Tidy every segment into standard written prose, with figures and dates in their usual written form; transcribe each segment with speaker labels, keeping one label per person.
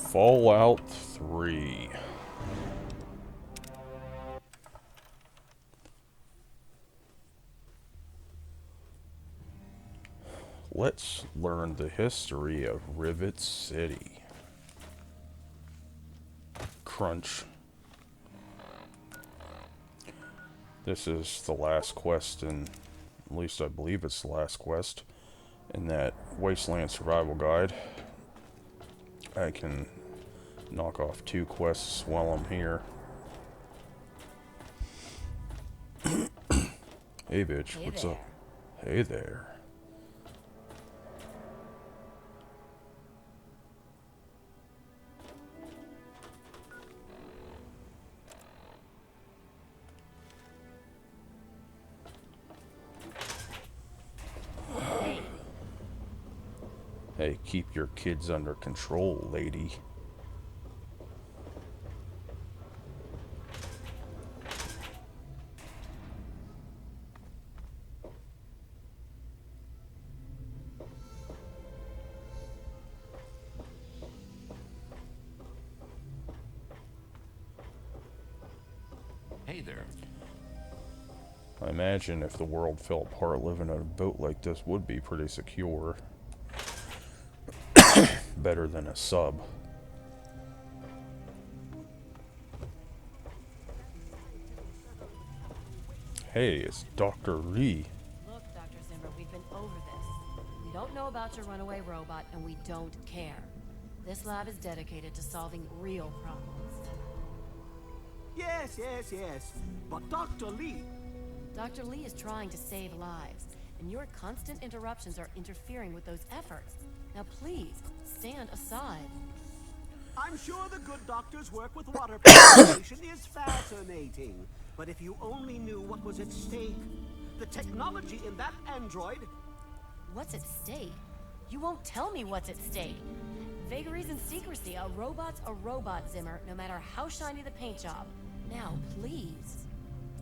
Speaker 1: Fallout 3. Let's learn the history of Rivet City. Crunch. This is the last quest in, at least I believe it's the last quest in that Wasteland Survival guide. I can knock off 2 quests while I'm here. Hey bitch,
Speaker 2: Hey
Speaker 1: what's
Speaker 2: there.
Speaker 1: up? Hey there.
Speaker 2: Hey,
Speaker 1: Hey, keep your kids under control, lady.
Speaker 3: Hey there.
Speaker 1: I imagine if the world fell apart, living on a boat like this would be pretty secure. Better than a sub. Hey, it's Dr. Lee.
Speaker 2: look, Dr. Zimmer, we've been over this. We don't know about your runaway robot, and we don't care. This lab is dedicated to solving real problems.
Speaker 4: Yes. But Dr. Lee...
Speaker 2: Dr. Lee is trying to save lives, and your constant interruptions are interfering with those efforts. Now please, stand aside.
Speaker 4: I'm sure the good doctor's work with water purification is fascinating. But if you only knew what was at stake, the technology in that android...
Speaker 2: What's at stake? You won't tell me what's at stake. Vagaries and secrecy. A robot's a robot, Zimmer, no matter how shiny the paint job. Now, please.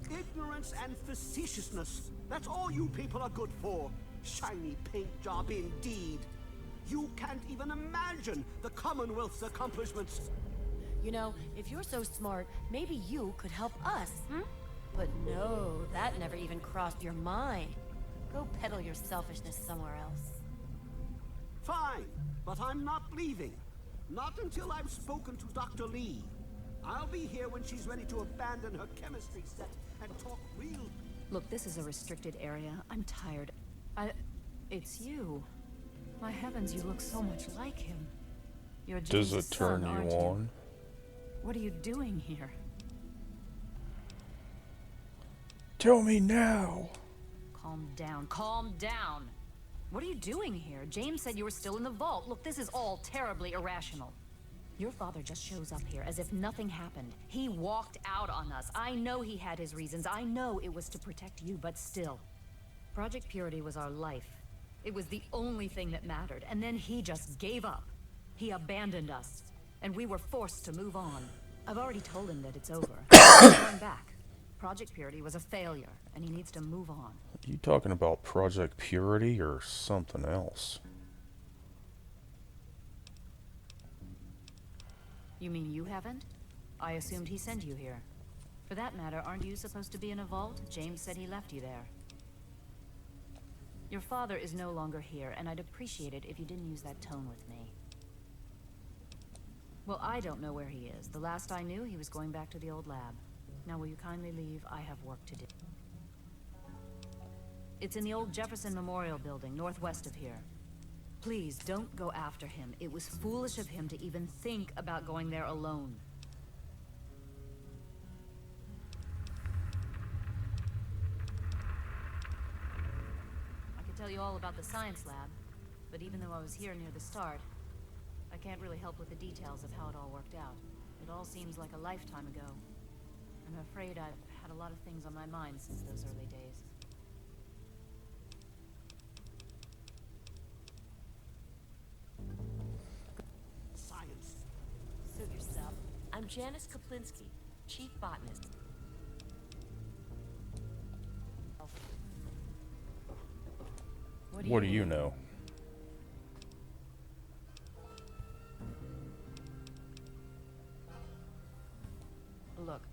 Speaker 4: Ignorance and facetiousness. That's all you people are good for. Shiny paint job indeed. You can't even imagine the Commonwealth's accomplishments.
Speaker 2: You know, if you're so smart, maybe you could help us, But no, that never even crossed your mind. Go peddle your selfishness somewhere else.
Speaker 4: Fine, but I'm not leaving. Not until I've spoken to Dr. Lee. I'll be here when she's ready to abandon her chemistry set and talk real...
Speaker 5: Look, this is a restricted area. I'm tired. It's you. My heavens, you look so much like him. You're
Speaker 1: Does
Speaker 5: James's
Speaker 1: it turn
Speaker 5: son,
Speaker 1: you
Speaker 5: aren't
Speaker 1: on?
Speaker 5: What are you doing here?
Speaker 1: Tell me now.
Speaker 5: Calm down. Calm down. What are you doing here? James said you were still in the vault. Look, this is all terribly irrational. Your father just shows up here as if nothing happened. He walked out on us. I know he had his reasons. I know it was to protect you, but still. Project Purity was our life. It was the only thing that mattered, and then he just gave up. He abandoned us, and we were forced to move on. I've already told him that it's over. He's going back. Project Purity was a failure, and he needs to move on.
Speaker 1: Are you talking about Project Purity or something else?
Speaker 5: You mean you haven't? I assumed he sent you here. For that matter, aren't you supposed to be in a vault? James said he left you there. Your father is no longer here, and I'd appreciate it if you didn't use that tone with me. Well, I don't know where he is. The last I knew, he was going back to the old lab. Now, will you kindly leave? I have work to do. It's in the old Jefferson Memorial Building, northwest of here. Please, don't go after him. It was foolish of him to even think about going there alone. I could tell you all about the science lab, but even though I was here near the start, I can't really help with the details of how it all worked out. It all seems like a lifetime ago. I'm afraid I've had a lot of things on my mind since those early days.
Speaker 4: Science.
Speaker 6: Suit yourself. I'm Janice Kaplinsky, Chief Botanist.
Speaker 1: What do you know?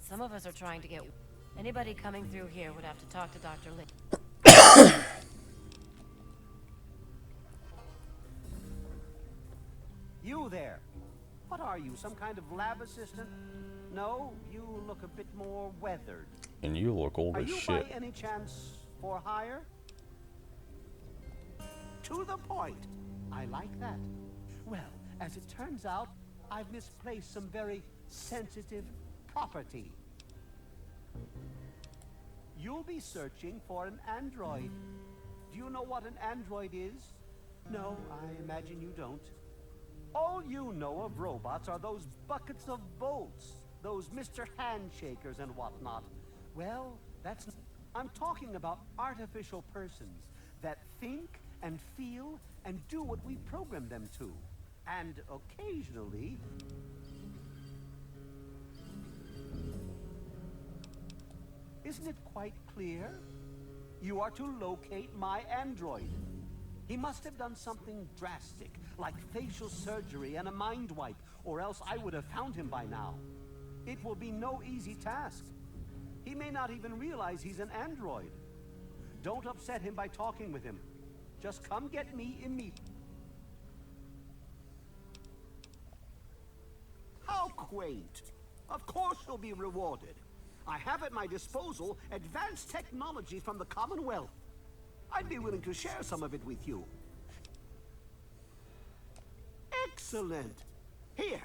Speaker 2: Some of us are trying to get... Anybody coming through here would have to talk to Dr. Lee.
Speaker 4: You there. What are you, some kind of lab assistant? No, you look a bit more weathered.
Speaker 1: And you look old
Speaker 4: Are
Speaker 1: as
Speaker 4: you
Speaker 1: shit.
Speaker 4: by any chance for hire? To the point. I like that. Well, as it turns out, I've misplaced some very sensitive property. You'll be searching for an android. Do you know what an android is? No, I imagine you don't. All you know of robots are those buckets of bolts, those Mr. Handshakers and whatnot. Well, that's... I'm talking about artificial persons that think and feel and do what we program them to. And occasionally... Isn't it quite clear? You are to locate my android. He must have done something drastic, like facial surgery and a mind wipe, or else I would have found him by now. It will be no easy task. He may not even realize he's an android. Don't upset him by talking with him. Just come get me immediately. How quaint. Of course you'll be rewarded. I have at my disposal advanced technology from the Commonwealth. I'd be willing to share some of it with you. Excellent. Here,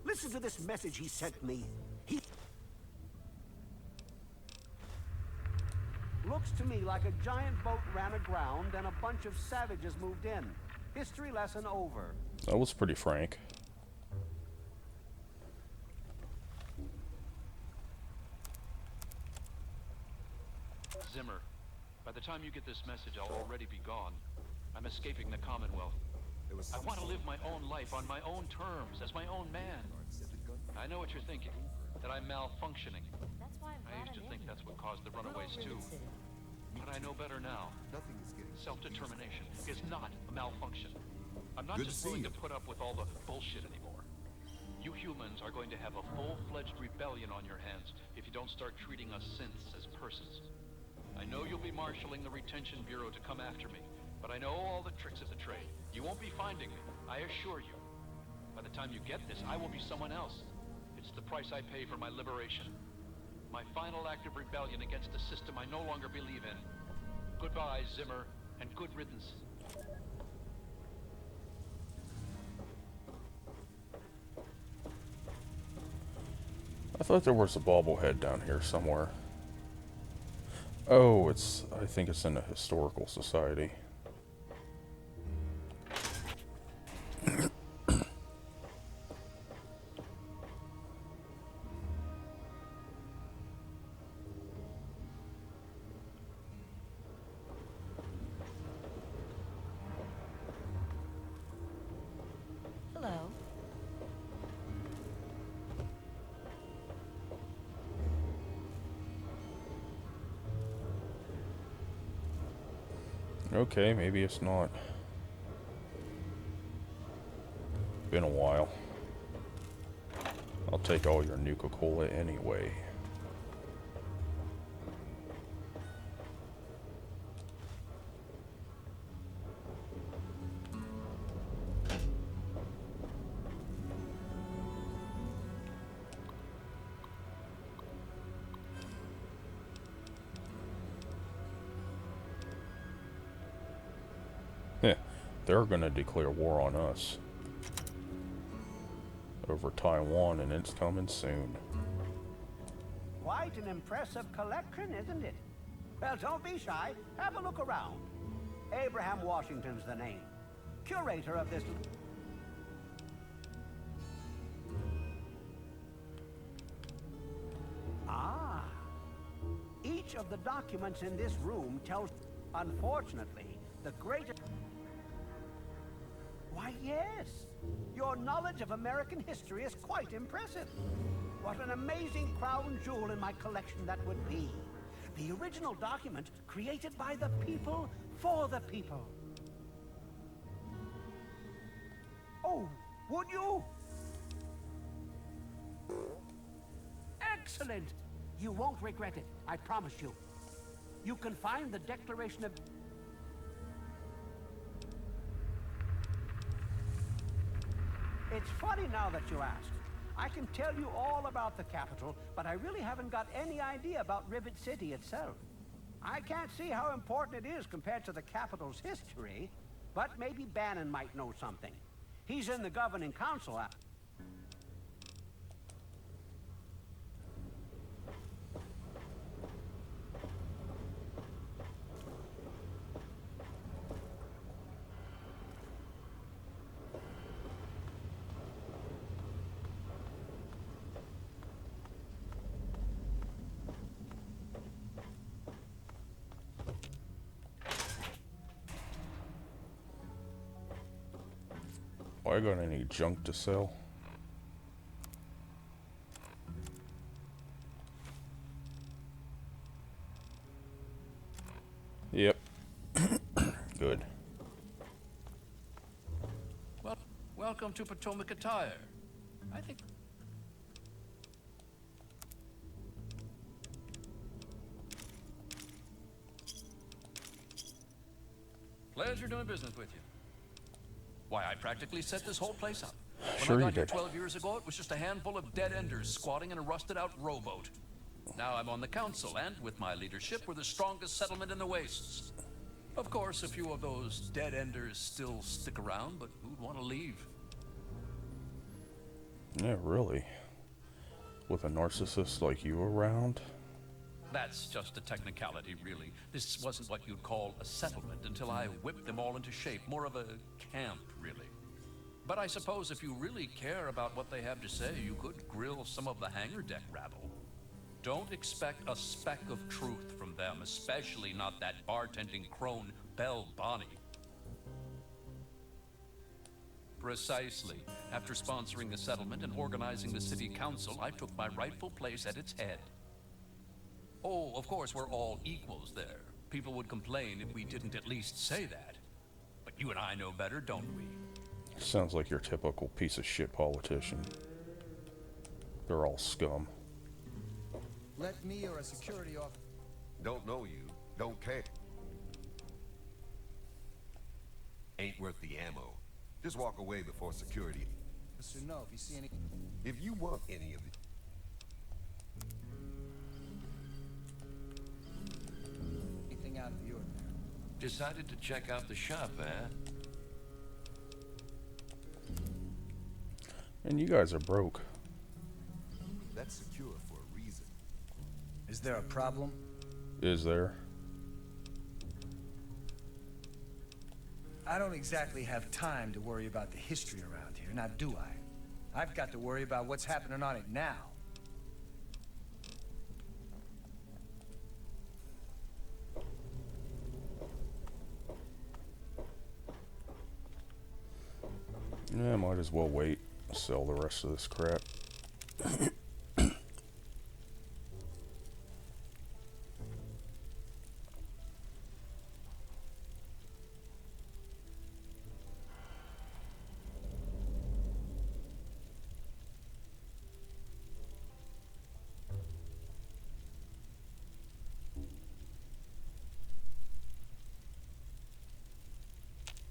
Speaker 4: listen to this message he sent me. He looks to me like a giant boat ran aground and a bunch of savages moved in. History lesson over.
Speaker 1: That was pretty frank.
Speaker 3: Zimmer, by the time you get this message, I'll already be gone. I'm escaping the Commonwealth. I want to live my own life on my own terms, as my own man. I know what you're thinking, that I'm malfunctioning.
Speaker 2: That's why
Speaker 3: I used to think that's what caused the runaways too. But I know better now. Self-determination is not a malfunction. I'm not just willing to put up with all the bullshit anymore. You humans are going to have a full-fledged rebellion on your hands if you don't start treating us synths as persons. I know you'll be marshaling the Retention Bureau to come after me, but I know all the tricks of the trade. You won't be finding me, I assure you. By the time you get this, I will be someone else. It's the price I pay for my liberation. My final act of rebellion against a system I no longer believe in. Goodbye, Zimmer, and good riddance.
Speaker 1: I thought there was a bobblehead down here somewhere. Oh, I think it's in the Historical Society.
Speaker 2: Hello.
Speaker 1: Okay, maybe it's not. Been a while. I'll take all your Nuka-Cola anyway. They're gonna declare war on us. Over Taiwan, and it's coming soon.
Speaker 4: Quite an impressive collection, isn't it? Well, don't be shy. Have a look around. Abraham Washington's the name. Curator of this... Ah. Each of the documents in this room tells... Unfortunately, the greatest... Why, yes. Your knowledge of American history is quite impressive. What an amazing crown jewel in my collection that would be. The original document created by the people for the people. Oh, would you? Excellent. You won't regret it, I promise you. You can find the Declaration of... It's funny now that you asked. I can tell you all about the capital, but I really haven't got any idea about Rivet City itself. I can't see how important it is compared to the capital's history, but maybe Bannon might know something. He's in the governing council.
Speaker 1: I got any junk to sell? Yep. Good.
Speaker 3: Well, welcome to Potomac Attire. I think... Pleasure doing business with you. Why, I practically set this whole place up.
Speaker 1: Sure
Speaker 3: When I
Speaker 1: you
Speaker 3: got here
Speaker 1: did.
Speaker 3: 12 years ago, it was just a handful of dead-enders squatting in a rusted-out rowboat. Now I'm on the council, and with my leadership, we're the strongest settlement in the Wastes. Of course, a few of those dead-enders still stick around, but who'd want to leave?
Speaker 1: Yeah, really. With a narcissist like you around?
Speaker 3: That's just a technicality, really. This wasn't what you'd call a settlement until I whipped them all into shape. More of a camp, really. But I suppose if you really care about what they have to say, you could grill some of the hangar deck rabble. Don't expect a speck of truth from them, especially not that bartending crone, Belle Bonnie. Precisely. After sponsoring the settlement and organizing the city council, I took my rightful place at its head. Oh, of course, we're all equals there. People would complain if we didn't at least say that. But you and I know better, don't we?
Speaker 1: Sounds like your typical piece of shit politician. They're all scum.
Speaker 7: Let me or a security officer...
Speaker 8: Don't know you, don't care. Ain't worth the ammo. Just walk away before security.
Speaker 7: know if you see any...
Speaker 8: If you want any of it.
Speaker 7: anything out of the ordinary.
Speaker 9: Decided to check out the shop, eh?
Speaker 1: And you guys are broke.
Speaker 8: That's secure for a reason.
Speaker 7: Is there a problem?
Speaker 1: Is there?
Speaker 7: I don't exactly have time to worry about the history around here, now do I? I've got to worry about what's happening on it now.
Speaker 1: Yeah, might as well wait. Sell the rest of this crap.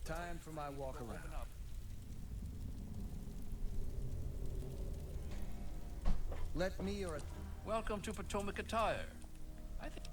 Speaker 7: Time for my walk around. Let me or a...
Speaker 3: Welcome to Potomac Attire. I think...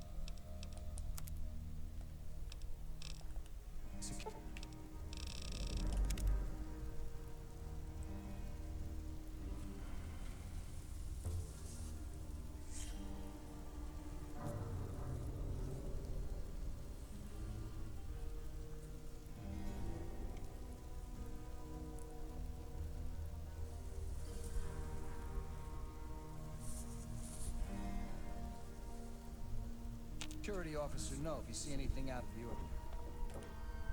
Speaker 7: security officer know if you see anything out of the ordinary.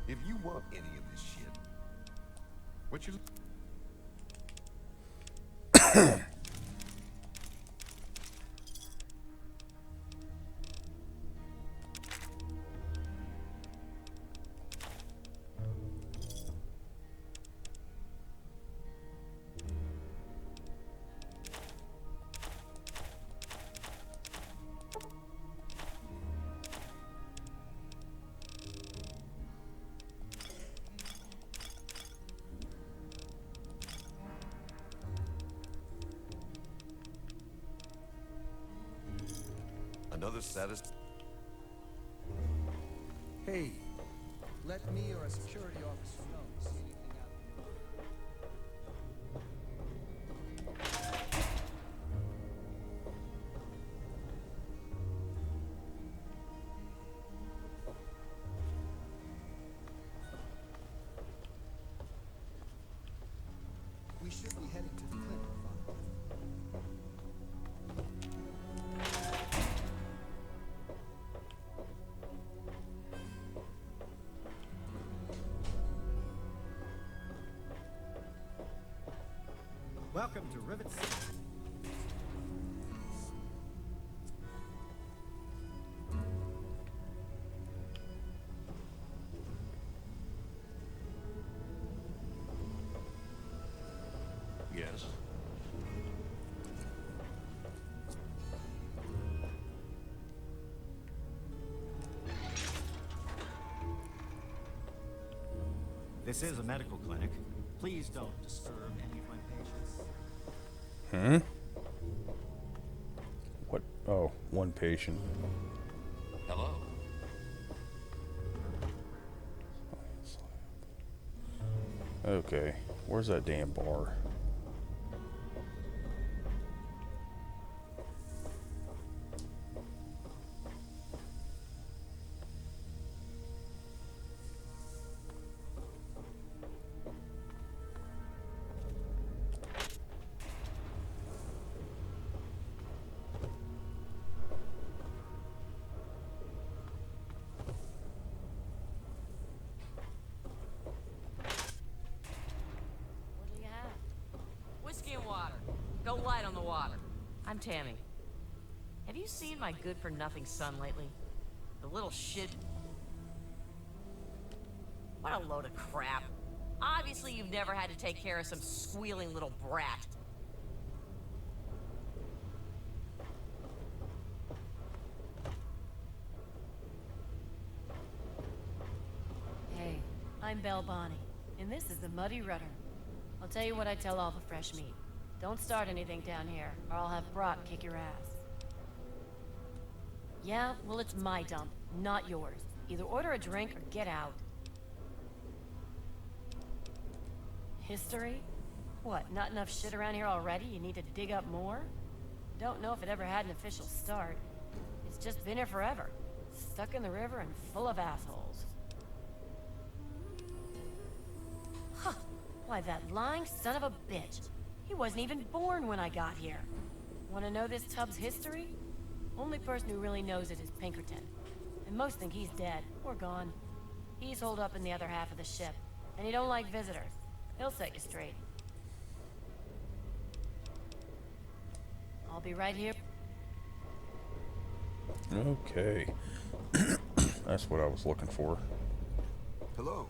Speaker 8: If you want any of this shit, what you... Another satis...
Speaker 7: Hey, let me or a security officer know. See anything out we should be heading to the clinic, Father.
Speaker 10: Welcome to Rivet City.
Speaker 9: Yes?
Speaker 10: This is a medical clinic. Please don't disturb any of my patients.
Speaker 1: Hmm? What? Oh, one patient.
Speaker 9: Hello?
Speaker 1: Okay, where's that damn bar?
Speaker 6: What do you have? Whiskey and water. Go light on the water. I'm Tammy. Have you seen my good-for-nothing son lately? The little shit... What a load of crap. Obviously, you've never had to take care of some squealing little brat.
Speaker 2: Hey, I'm Belle Bonnie, and this is the Muddy Rudder. I'll tell you what I tell all the fresh meat. Don't start anything down here, or I'll have Brock kick your ass. Yeah, well, it's my dump, not yours. Either order a drink or get out. History? What, not enough shit around here already? You need to dig up more? Don't know if it ever had an official start. It's just been here forever. Stuck in the river and full of assholes. Huh. Why, that lying son of a bitch. He wasn't even born when I got here. Want to know this tub's history? Only person who really knows it is Pinkerton. And most think he's dead, or gone. He's holed up in the other half of the ship, and he don't like visitors. He'll set you straight. I'll be right here.
Speaker 1: Okay. That's what I was looking for.
Speaker 8: Hello.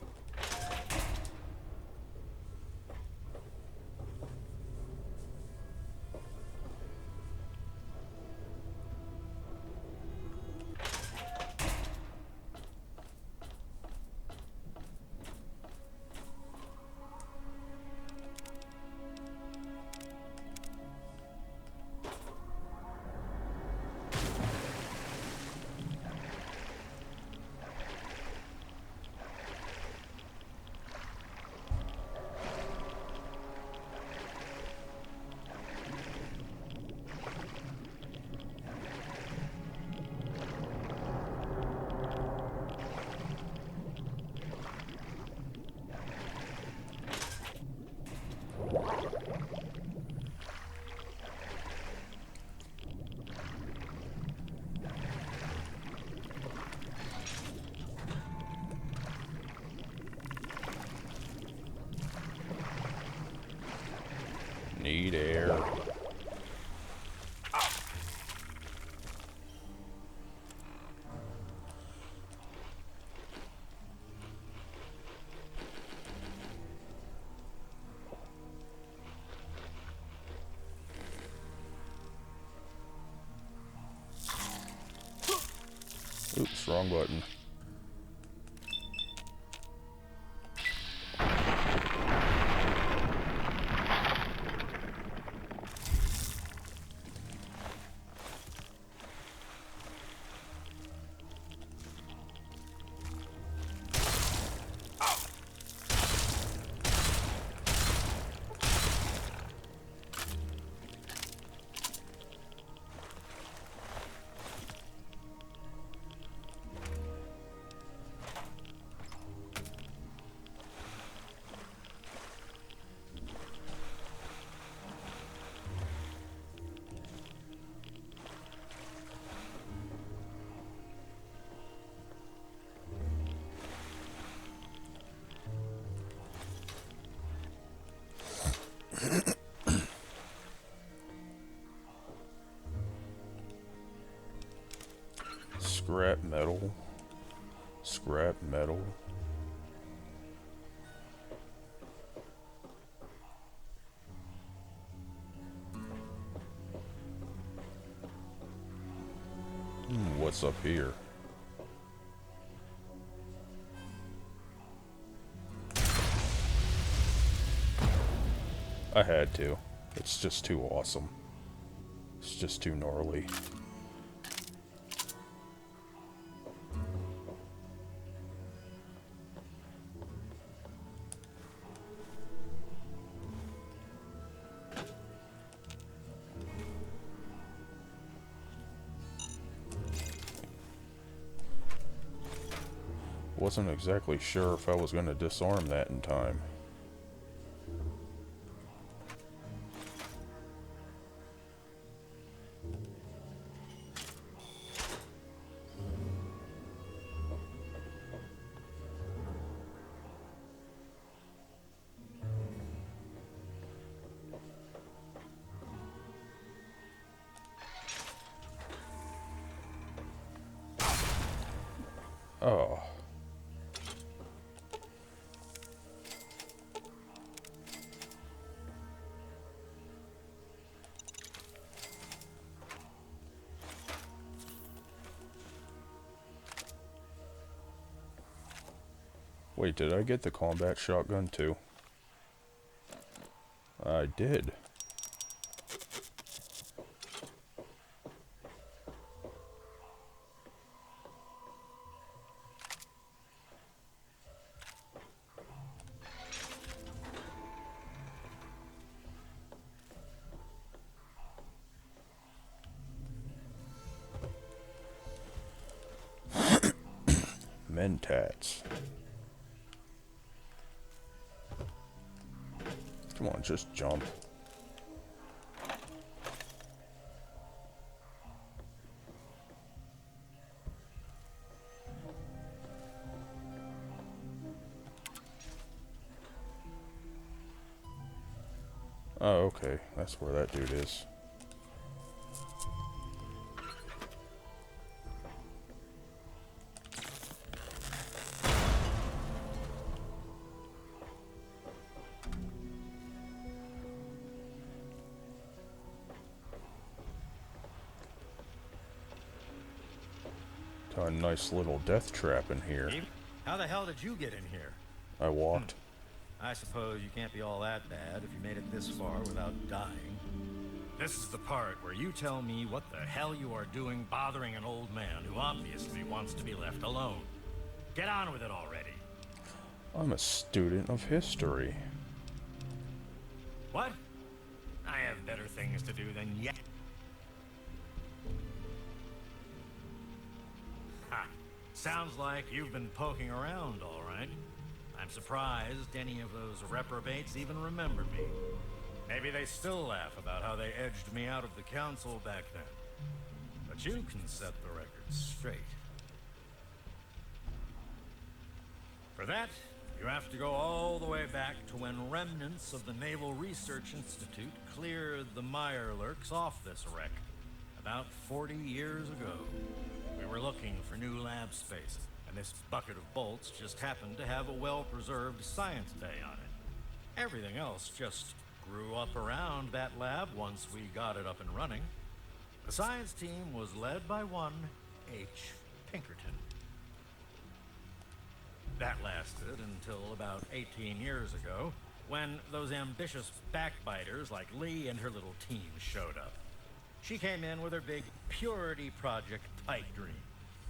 Speaker 1: Need air. Oops, wrong button. what's up here. I had to. It's just too awesome. It's just too gnarly. Wasn't exactly sure if I was going to disarm that in time. Oh. Wait, did I get the combat shotgun too? I did. Mentats. Come on, just jump. Oh, okay. That's where that dude is. Got a nice little death trap in here.
Speaker 10: How the hell did you get in here?
Speaker 1: I walked.
Speaker 10: I suppose you can't be all that bad if you made it this far without dying. This is the part where you tell me what the hell you are doing bothering an old man who obviously wants to be left alone. Get on with it already.
Speaker 1: I'm a student of history.
Speaker 10: What? I have better things to do than yet. Ha! Sounds like you've been poking around, all right. I'm surprised any of those reprobates even remember me. Maybe they still laugh about how they edged me out of the council back then. But you can set the record straight. For that, you have to go all the way back to when remnants of the Naval Research Institute cleared the Mirelurks off this wreck. About 40 years ago. We were looking for new lab space, and this bucket of bolts just happened to have a well-preserved science bay on it. Everything else just grew up around that lab once we got it up and running. The science team was led by one H. Pinkerton. That lasted until about 18 years ago, when those ambitious backbiters like Lee and her little team showed up. She came in with her big purity project pipe dream,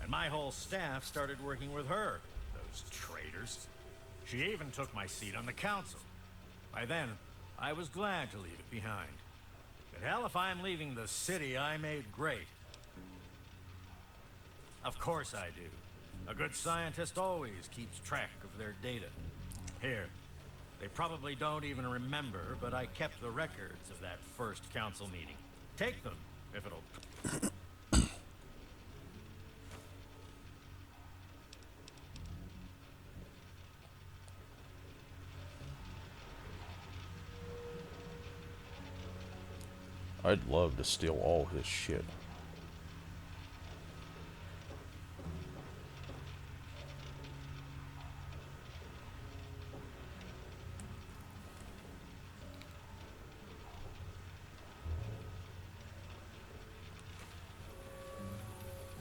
Speaker 10: and my whole staff started working with her, those traitors. She even took my seat on the council. By then, I was glad to leave it behind. But hell, if I'm leaving the city I made great. Of course I do. A good scientist always keeps track of their data. Here, they probably don't even remember, but I kept the records of that first council meeting. Take them, if it'll...
Speaker 1: I'd love to steal all his shit.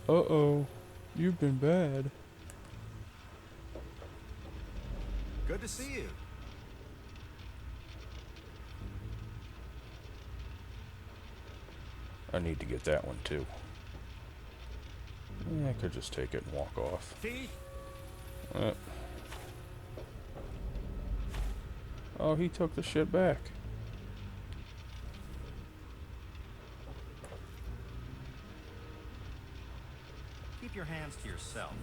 Speaker 1: Uh-oh. You've been bad.
Speaker 8: Good to see you.
Speaker 1: I need to get that one too. I could just take it and walk off.
Speaker 10: Thief?
Speaker 1: Oh, he took the shit back.
Speaker 10: Keep your hands to yourself.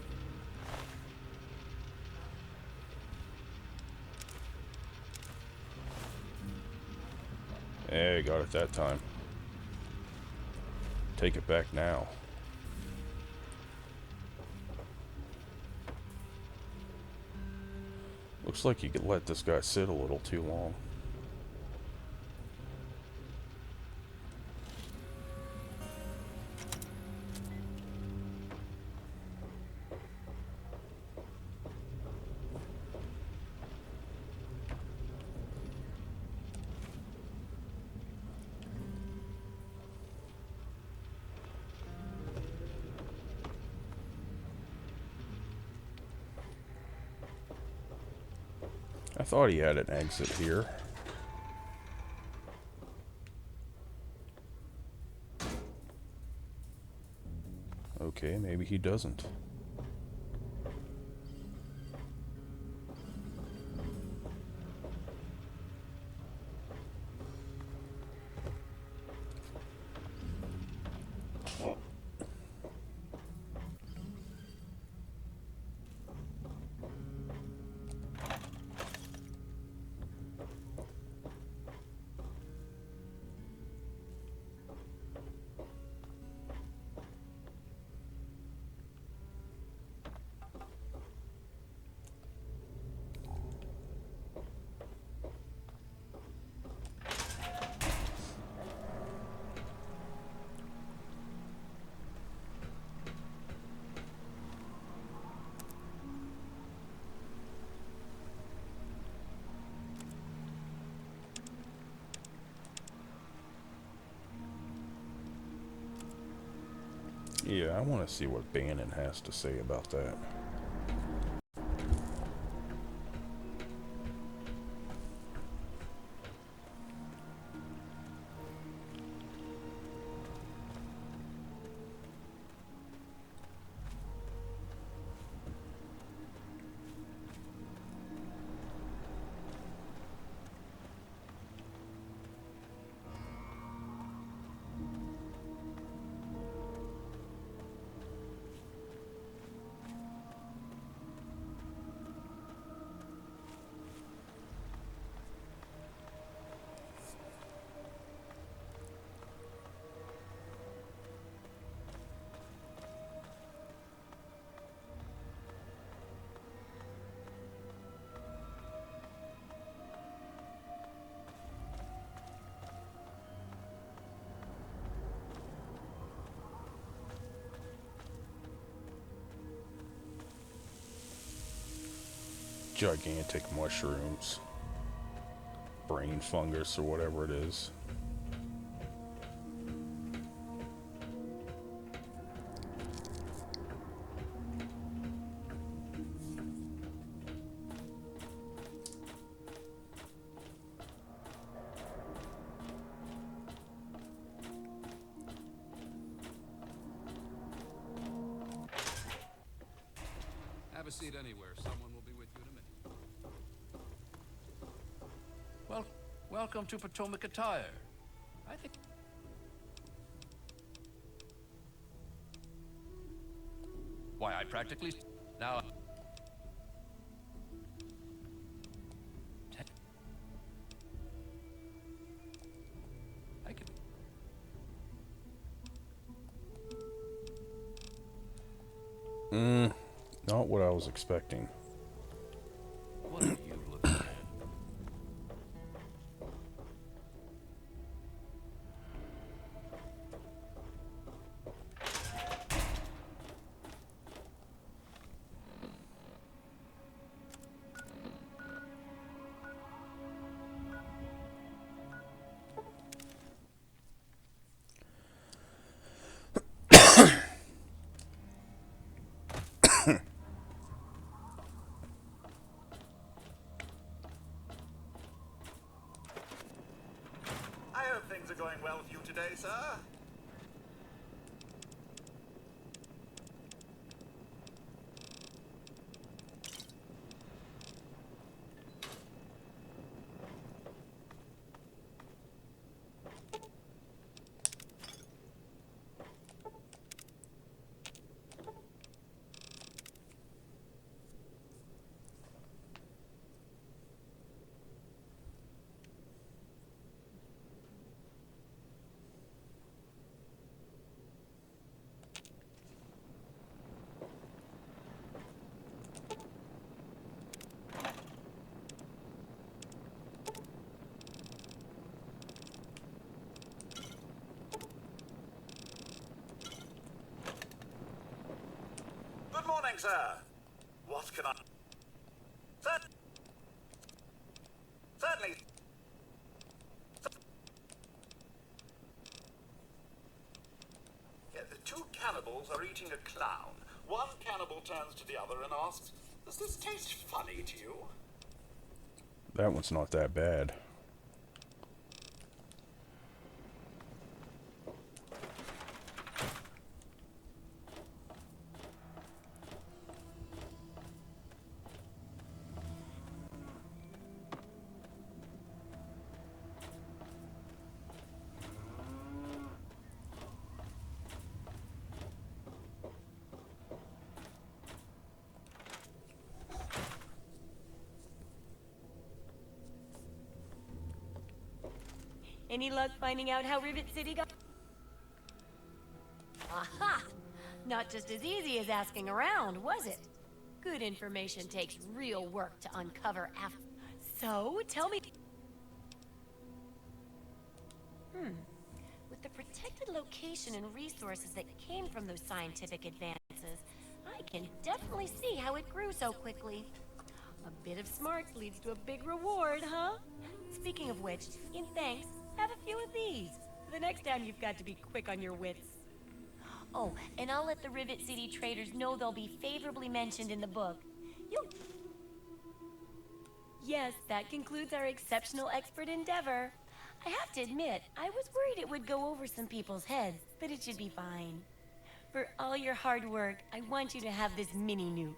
Speaker 1: Hey, got it that time. Take it back now. Looks like you could let this guy sit a little too long. I thought he had an exit here. Okay, maybe he doesn't. Yeah, I want to see what Bannon has to say about that. Gigantic mushrooms. Brain fungus or whatever it is.
Speaker 11: Have a seat anywhere. Someone will be with you in a minute. Well, welcome to Potomac Attire. I think... Why, I practically... Now... I can...
Speaker 1: Not what I was expecting.
Speaker 11: What are you looking at?
Speaker 12: things are going well with you today, sir? Good morning, sir. What can I... Certainly. Yeah, the two cannibals are eating a clown. One cannibal turns to the other and asks, "Does this taste funny to you?"
Speaker 1: That one's not that bad.
Speaker 2: Any luck finding out how Rivet City got... Aha! Not just as easy as asking around, was it? Good information takes real work to uncover after... So, tell me... With the protected location and resources that came from those scientific advances, I can definitely see how it grew so quickly. A bit of smarts leads to a big reward, huh? Speaking of which, in thanks, have a few of these. The next time you've got to be quick on your wits. Oh, and I'll let the Rivet City traders know they'll be favorably mentioned in the book. Yes, that concludes our exceptional expert endeavor. I have to admit, I was worried it would go over some people's heads, but it should be fine. For all your hard work, I want you to have this mini nuke.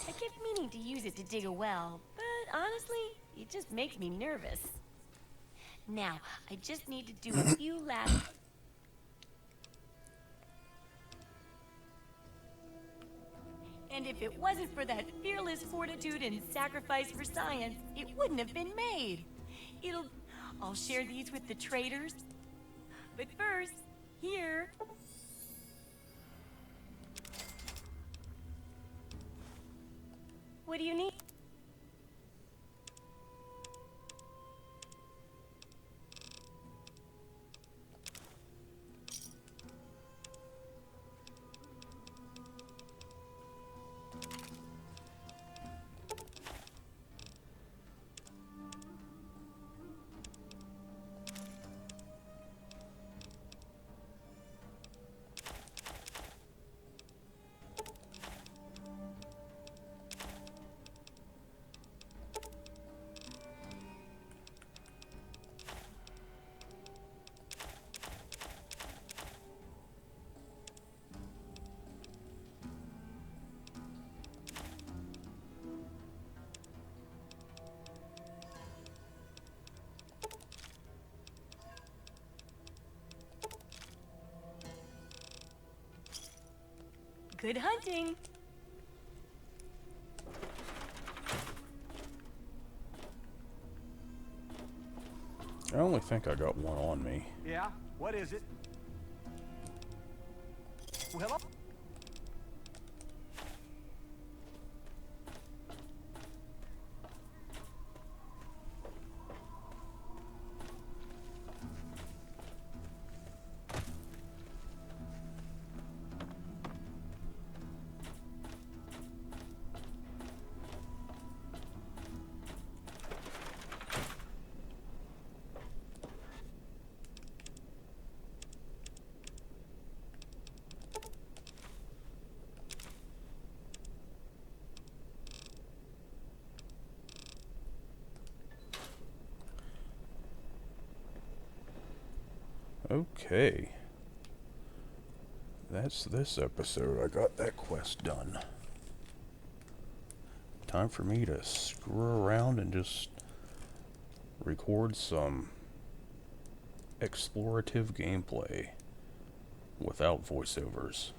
Speaker 2: I kept meaning to use it to dig a well, but honestly, it just makes me nervous. Now, I just need to do a few last... And if it wasn't for that fearless fortitude and sacrifice for science, it wouldn't have been made. I'll share these with the traders. But first, here... What do you need? Good hunting!
Speaker 1: I only think I got one on me.
Speaker 4: Yeah? What is it? Well,
Speaker 1: Okay. That's this episode. I got that quest done. Time for me to screw around and just record some explorative gameplay without voiceovers.